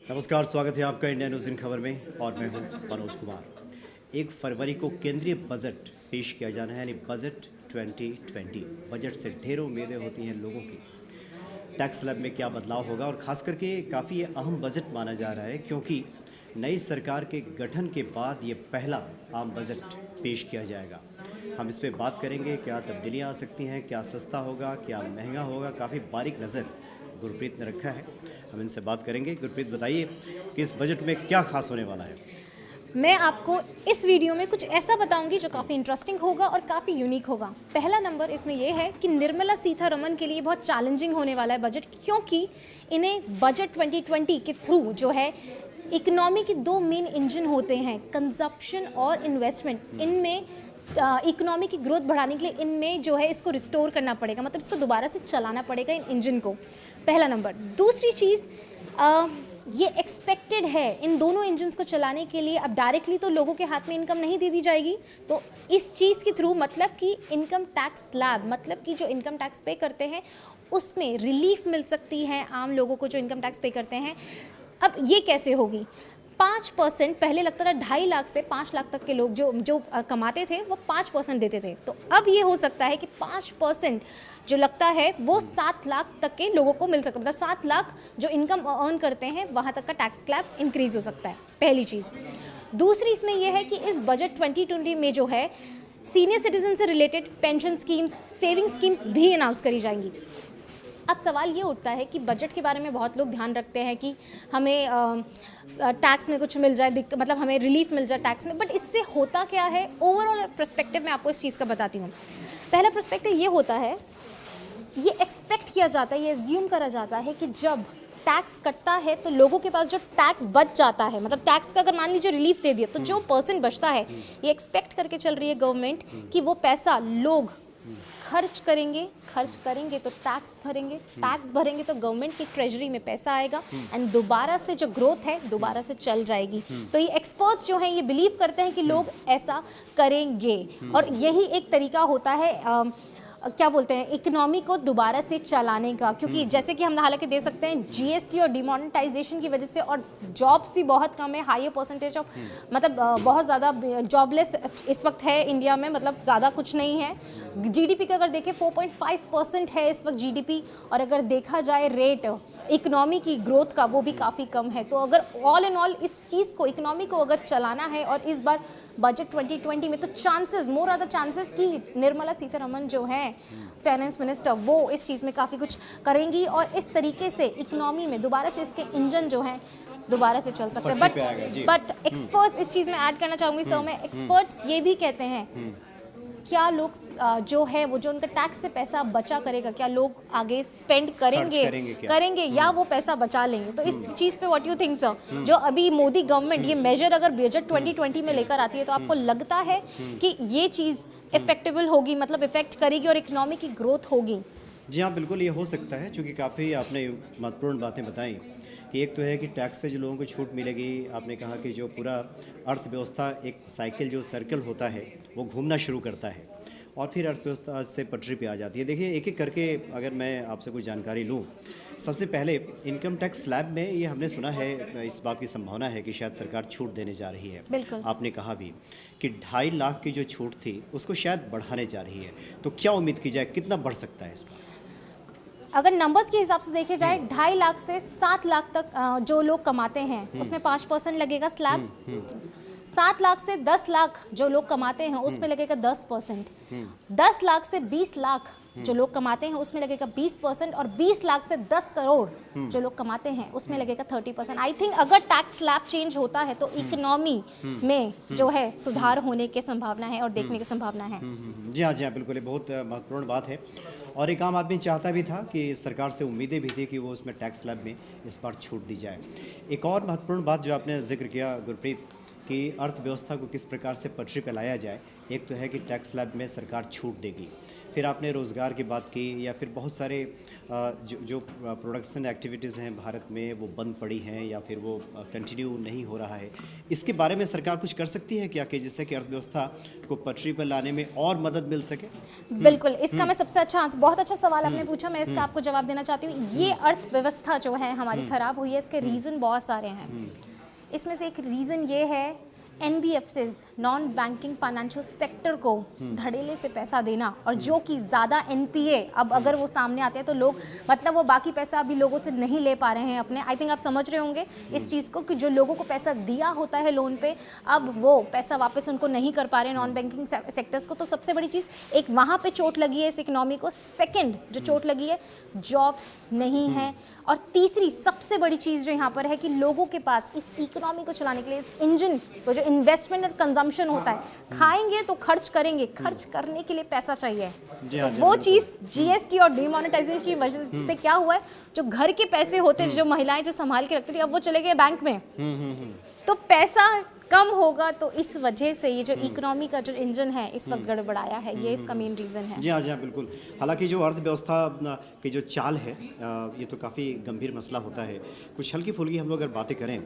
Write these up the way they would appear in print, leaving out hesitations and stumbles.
नमस्कार, स्वागत है आपका इंडिया न्यूज़ इन खबर में और मैं हूं मनोज कुमार। 1 फरवरी को केंद्रीय बजट पेश किया जाना है, यानी बजट 2020। बजट से ढेरों उम्मीदें होती हैं लोगों की। टैक्स स्लैब में क्या बदलाव होगा और ख़ास करके काफ़ी अहम बजट माना जा रहा है, क्योंकि नई सरकार के गठन के बाद ये पहला आम बजट पेश किया जाएगा। हम इस पर बात करेंगे, क्या तब्दीलियाँ आ सकती हैं, क्या सस्ता होगा, क्या महंगा होगा। काफ़ी बारीक नज़र गुरप्रीत ने रखा है, हम इनसे बात करेंगे। गुरप्रीत, बताइए कि इस बजट में क्या खास होने वाला है। मैं आपको इस वीडियो में कुछ ऐसा बताऊंगी जो काफ़ी इंटरेस्टिंग होगा और काफ़ी यूनिक होगा। पहला नंबर इसमें यह है कि निर्मला सीतारमण के लिए बहुत चैलेंजिंग होने वाला है बजट, क्योंकि इन्हें बजट 2020 के थ्रू जो है इकोनॉमी के 2 मेन इंजन होते हैं, कंजप्शन और इन्वेस्टमेंट। इनमें इकोनॉमी की ग्रोथ बढ़ाने के लिए इनमें जो है इसको रिस्टोर करना पड़ेगा, मतलब इसको दोबारा से चलाना पड़ेगा इन इंजन को। पहला नंबर। दूसरी चीज़, ये एक्सपेक्टेड है इन दोनों इंजन्स को चलाने के लिए अब डायरेक्टली तो लोगों के हाथ में इनकम नहीं दे दी जाएगी, तो इस चीज़ के थ्रू मतलब कि इनकम टैक्स स्लैब, मतलब कि जो इनकम टैक्स पे करते हैं उसमें रिलीफ मिल सकती है आम लोगों को जो इनकम टैक्स पे करते हैं। अब ये कैसे होगी? 5%, पहले लगता था 2.5 लाख से 5 लाख तक के लोग जो कमाते थे वो 5% देते थे, तो अब ये हो सकता है कि 5% जो लगता है वो 7 लाख तक के लोगों को मिल सकता है, मतलब 7 लाख जो इनकम अर्न करते हैं वहाँ तक का टैक्स स्लैब इंक्रीज हो सकता है। पहली चीज़। दूसरी इसमें यह है कि इस बजट 2020 में जो है सीनियर सिटीजन से related pension schemes, saving schemes भी अनाउंस करी जाएंगी। अब सवाल ये उठता है कि बजट के बारे में बहुत लोग ध्यान रखते हैं कि हमें टैक्स में कुछ मिल जाए, मतलब हमें रिलीफ मिल जाए टैक्स में, बट इससे होता क्या है? ओवरऑल पर्सपेक्टिव में आपको इस चीज़ का बताती हूँ। पहला पर्सपेक्टिव ये होता है, ये एक्सपेक्ट किया जाता है, ये एज्यूम करा जाता है कि जब टैक्स कटता है तो लोगों के पास जो टैक्स बच जाता है, मतलब टैक्स का अगर मान लीजिए रिलीफ दे दिया तो जो परसेंट बचता है, ये एक्सपेक्ट करके चल रही है गवर्नमेंट कि वो पैसा लोग खर्च करेंगे तो टैक्स भरेंगे तो गवर्नमेंट की ट्रेजरी में पैसा आएगा एंड दोबारा से जो ग्रोथ है दोबारा से चल जाएगी। तो ये एक्सपर्ट्स जो हैं ये बिलीव करते हैं कि लोग ऐसा करेंगे और यही एक तरीका होता है क्या बोलते हैं, इकोनॉमी को दोबारा से चलाने का। क्योंकि जैसे कि हम हालांकि दे सकते हैं जीएसटी और डिमोनेटाइजेशन की वजह से और जॉब्स भी बहुत कम है, हाई परसेंटेज ऑफ, मतलब बहुत ज़्यादा जॉबलेस इस वक्त है इंडिया में, मतलब ज़्यादा कुछ नहीं है। जीडीपी का अगर देखें 4.5% है इस वक्त जीडीपी, और अगर देखा जाए रेट इकोनॉमी की ग्रोथ का वो भी काफ़ी कम है। तो अगर ऑल इन ऑल इस चीज़ को, इकोनॉमी को अगर चलाना है और इस बार बजट 2020 में, तो chances, more are the chances कि निर्मला सीतारमण जो है फाइनेंस मिनिस्टर, वो इस चीज़ में काफ़ी कुछ करेंगी और इस तरीके से इकोनॉमी में दोबारा से इसके इंजन जो हैं दोबारा से चल सकते हैं। बट एक्सपर्ट्स, इस चीज़ में ऐड करना चाहूँगी सर मैं, एक्सपर्ट्स ये भी कहते हैं क्या लोग जो है वो जो उनका टैक्स से पैसा बचा करेगा, क्या लोग आगे स्पेंड करेंगे या वो पैसा बचा लेंगे? तो इस चीज़ पे व्हाट यू थिंक सर, जो अभी मोदी गवर्नमेंट ये मेजर अगर बजट 2020 में लेकर आती है तो आपको लगता है कि ये चीज़ इफेक्टेबल होगी, मतलब इफेक्ट करेगी और इकोनॉमी की ग्रोथ होगी? जी हाँ, बिल्कुल ये हो सकता है, क्योंकि काफ़ी आपने महत्वपूर्ण बातें बताई कि एक तो है कि टैक्स से जो लोगों को छूट मिलेगी। आपने कहा कि जो पूरा अर्थव्यवस्था, एक साइकिल, जो सर्कल होता है वो घूमना शुरू करता है और फिर अर्थव्यवस्था से पटरी पे आ जाती है। देखिए, एक एक करके अगर मैं आपसे कुछ जानकारी लूँ, सबसे पहले इनकम टैक्स स्लैब में ये हमने सुना है, इस बात की संभावना है कि शायद सरकार छूट देने जा रही है। बिल्कुल। आपने कहा भी कि 2.5 लाख की जो छूट थी उसको शायद बढ़ाने जा रही है, तो क्या उम्मीद की जाए, कितना बढ़ सकता है इस पर? अगर नंबर्स के हिसाब से देखे जाए 2.5 लाख से 7 लाख तक जो लोग कमाते हैं उसमें 5% लगेगा स्लैब। 7 लाख से 10 लाख जो लोग कमाते हैं उसमें लगेगा 10%। 10 लाख से 20 लाख जो लोग कमाते हैं उसमें लगेगा 20%, और 20 लाख से 10 करोड़ जो लोग कमाते हैं उसमें लगेगा 30%। आई थिंक अगर टैक्स स्लैब चेंज होता है तो इकोनॉमी में जो है सुधार होने की संभावना है और देखने की संभावना है। जी हाँ, जी हाँ, बिल्कुल, ये बहुत महत्वपूर्ण बात है और एक आम आदमी चाहता भी था कि सरकार से उम्मीदें भी थी कि वो उसमें टैक्स स्लैब में इस बार छूट दी जाए। एक और महत्वपूर्ण बात जो आपने जिक्र किया गुरप्रीत, कि अर्थव्यवस्था को किस प्रकार से पटरी पर लाया जाए। एक तो है कि टैक्स स्लैब में सरकार छूट देगी, फिर आपने रोज़गार की बात की, या फिर बहुत सारे जो प्रोडक्शन एक्टिविटीज़ हैं भारत में वो बंद पड़ी हैं या फिर वो कंटिन्यू नहीं हो रहा है। इसके बारे में सरकार कुछ कर सकती है क्या, कि जिससे कि अर्थव्यवस्था को पटरी पर लाने में और मदद मिल सके? बिल्कुल, इसका मैं सबसे अच्छा बहुत अच्छा सवाल आपने पूछा, मैं इसका आपको जवाब देना चाहती हूँ। ये अर्थव्यवस्था जो है हमारी खराब हुई है, इसके रीज़न बहुत सारे हैं। इसमें से एक रीज़न ये है NBFCs, non banking financial sector को धड़ेले से पैसा देना, और जो कि ज़्यादा NPA अब अगर वो सामने आते हैं तो लोग मतलब वो बाकी पैसा अभी लोगों से नहीं ले पा रहे हैं अपने। आई थिंक आप समझ रहे होंगे इस चीज़ को कि जो लोगों को पैसा दिया होता है लोन पे, अब वो पैसा वापस उनको नहीं कर पा रहे नॉन बैंकिंग सेक्टर्स को। तो सबसे बड़ी चीज़ एक वहाँ पे चोट लगी है इस इकोनॉमी को। सेकेंड जो चोट लगी है, जॉब्स नहीं है। और तीसरी सबसे बड़ी चीज़ जो यहाँ पर है कि लोगों के पास इस इकोनॉमी को चलाने के लिए इस इंजन को जो इन्वेस्टमेंट और कंजम्पशन होता है, खाएंगे तो खर्च करेंगे, खर्च करने के लिए पैसा चाहिए। तो वो चीज़ GST और डिमोनेटाइजेशन की वजह से क्या हुआ है, जो घर के पैसे होते हैं जो महिलाएं जो संभाल के रखती थी, अब वो चले गए बैंक में। तो पैसा कम होगा, तो इस वजह से ये जो इकोनॉमी का जो इंजन है इस वक्त गड़बड़ाया है। ये इसका मेन रीज़न है। जी हाँ, बिल्कुल। हालांकि जो अर्थव्यवस्था की जो चाल है, ये तो काफ़ी गंभीर मसला होता है। कुछ हल्की फुल्की हम लोग अगर बातें करें,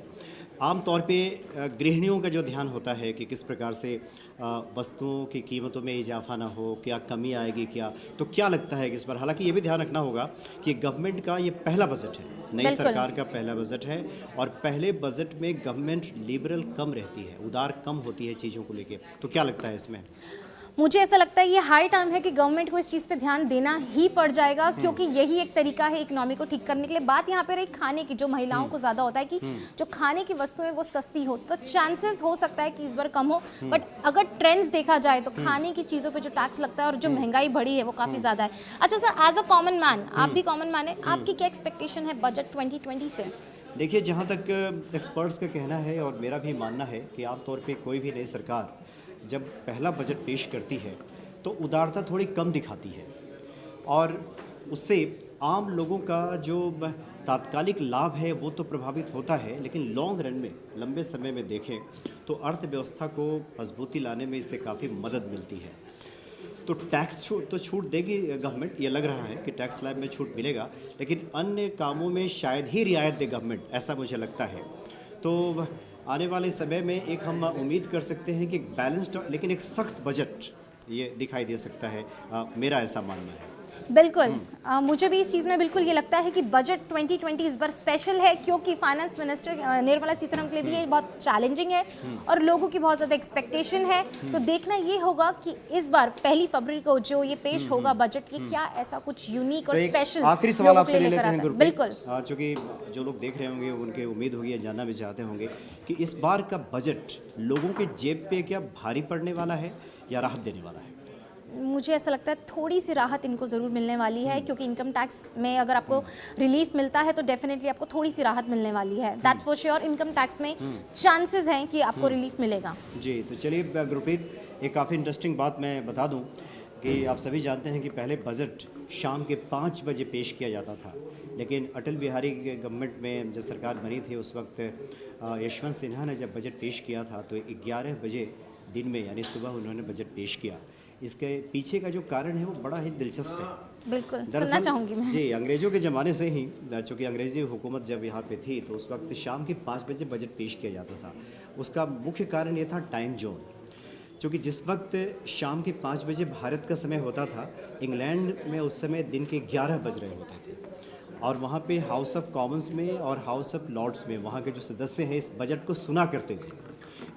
आमतौर पे गृहिणियों का जो ध्यान होता है कि किस प्रकार से वस्तुओं की कीमतों में इजाफा ना हो, क्या कमी आएगी क्या, तो क्या लगता है कि इस पर, हालांकि ये भी ध्यान रखना होगा कि गवर्नमेंट का ये पहला बजट है, नई सरकार का पहला बजट है, और पहले बजट में गवर्नमेंट लिबरल कम रहती है, उदार कम होती है चीज़ों को लेके। तो क्या लगता है इसमें? मुझे ऐसा लगता है ये हाई टाइम है कि गवर्नमेंट को इस चीज़ पे ध्यान देना ही पड़ जाएगा, क्योंकि यही एक तरीका है इकोनॉमी को ठीक करने के लिए। बात यहाँ पे रही खाने की, जो महिलाओं को ज़्यादा होता है कि जो खाने की वस्तुएं वो सस्ती हो, तो चांसेस हो सकता है कि इस बार कम हो। बट अगर ट्रेंड्स देखा जाए तो खाने की चीज़ों पर जो टैक्स लगता है और जो महंगाई बढ़ी है वो काफ़ी ज़्यादा है। अच्छा sir, as a common man, आप भी कॉमन मैन है, आपकी क्या एक्सपेक्टेशन है बजट 2020 से? देखिए, जहाँ तक एक्सपर्ट्स का कहना है और मेरा भी मानना है कि आमतौर पे कोई भी नई सरकार जब पहला बजट पेश करती है तो उदारता थोड़ी कम दिखाती है, और उससे आम लोगों का जो तात्कालिक लाभ है वो तो प्रभावित होता है, लेकिन लॉन्ग रन में, लंबे समय में देखें तो अर्थव्यवस्था को मजबूती लाने में इससे काफ़ी मदद मिलती है। तो टैक्स छूट देगी गवर्नमेंट, ये लग रहा है कि टैक्स स्लैब में छूट मिलेगा, लेकिन अन्य कामों में शायद ही रियायत दे गवर्नमेंट, ऐसा मुझे लगता है। तो आने वाले समय में एक हम उम्मीद कर सकते हैं कि एक बैलेंस्ड लेकिन एक सख्त बजट ये दिखाई दे सकता है, मेरा ऐसा मानना है। बिल्कुल, मुझे भी इस चीज़ में बिल्कुल ये लगता है कि बजट 2020 इस बार स्पेशल है, क्योंकि फाइनेंस मिनिस्टर निर्मला सीतारमण के लिए भी ये बहुत चैलेंजिंग है और लोगों की बहुत ज़्यादा एक्सपेक्टेशन है। तो देखना ये होगा कि इस बार 1 फरवरी को जो ये पेश होगा बजट, ये क्या ऐसा कुछ यूनिक और स्पेशल। आखिरी सवाल आपसे ले लेते हैं गुरप्रीत। बिल्कुल, चूँकि जो लोग देख रहे होंगे उनके उम्मीद होगी, जानना भी चाहते होंगे कि इस बार का बजट लोगों के जेब पे क्या भारी पड़ने वाला है या राहत देने वाला है? मुझे ऐसा लगता है थोड़ी सी राहत इनको ज़रूर मिलने वाली है, क्योंकि इनकम टैक्स में अगर आपको रिलीफ मिलता है तो डेफिनेटली आपको थोड़ी सी राहत मिलने वाली है। That's for sure. Income tax में चांसेस हैं कि आपको रिलीफ मिलेगा। जी, तो चलिए गुरप्रीत, एक काफ़ी इंटरेस्टिंग बात मैं बता दूं कि आप सभी जानते हैं कि पहले बजट शाम के 5 बजे पेश किया जाता था, लेकिन अटल बिहारी के गवर्नमेंट में जब सरकार बनी थी उस वक्त यशवंत सिन्हा ने जब बजट पेश किया था तो 11 बजे दिन में, यानी सुबह, उन्होंने बजट पेश किया। इसके पीछे का जो कारण है वो बड़ा ही दिलचस्प है। बिल्कुल, सुनना चाहूँगी मैं। जी, अंग्रेज़ों के ज़माने से ही, चूँकि अंग्रेज़ी हुकूमत जब यहाँ पे थी तो उस वक्त शाम के 5 बजे बजट पेश किया जाता था। उसका मुख्य कारण ये था टाइम जोन, क्योंकि जिस वक्त शाम के 5 बजे भारत का समय होता था, इंग्लैंड में उस समय दिन के 11 बज रहे होते थे, और वहाँ पे हाउस ऑफ कॉमन्स में और हाउस ऑफ लॉर्ड्स में वहाँ के जो सदस्य हैं इस बजट को सुना करते थे।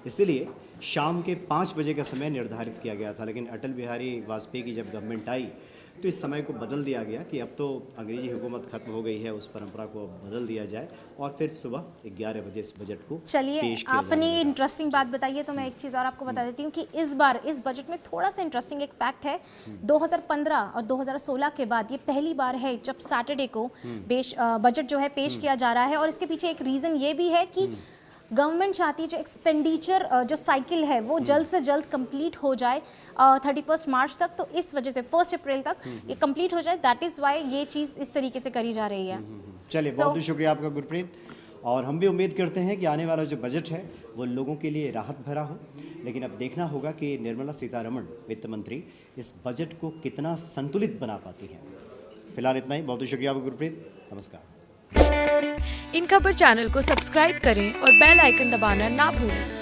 इसलिए शाम के 5 बजे का समय निर्धारित किया गया था, लेकिन अटल बिहारी वाजपेयी की जब गवर्नमेंट आई तो इस समय को बदल दिया गया कि अब तो अंग्रेजी हुकूमत खत्म हो गई है, उस परंपरा को अब बदल दिया जाए और फिर सुबह 11 बजे इस बजट को चलिए आपने इंटरेस्टिंग बात बताई है, तो मैं एक चीज़ और आपको बता देती हूँ कि इस बार इस बजट में थोड़ा सा इंटरेस्टिंग एक फैक्ट है। 2015 और 2016 के बाद ये पहली बार है जब सैटरडे को बजट जो है पेश किया जा रहा है, और इसके पीछे एक रीज़न ये भी है कि गवर्नमेंट चाहती है जो एक्सपेंडिचर जो साइकिल है वो जल्द से जल्द कंप्लीट हो जाए 31 मार्च तक, तो इस वजह से 1 अप्रैल तक ये कंप्लीट हो जाए। दैट इज़ वाई ये चीज़ इस तरीके से करी जा रही है। चलिए, बहुत बहुत शुक्रिया आपका गुरप्रीत। और हम भी उम्मीद करते हैं कि आने वाला जो बजट है वो लोगों के लिए राहत भरा हो। लेकिन अब देखना होगा कि निर्मला सीतारमण वित्त मंत्री इस बजट को कितना संतुलित बना पाती हैं। फिलहाल इतना ही। बहुत बहुत शुक्रिया आपको गुरप्रीत, नमस्कार। इन खबर चैनल को सब्सक्राइब करें और बेल आइकन दबाना ना भूलें।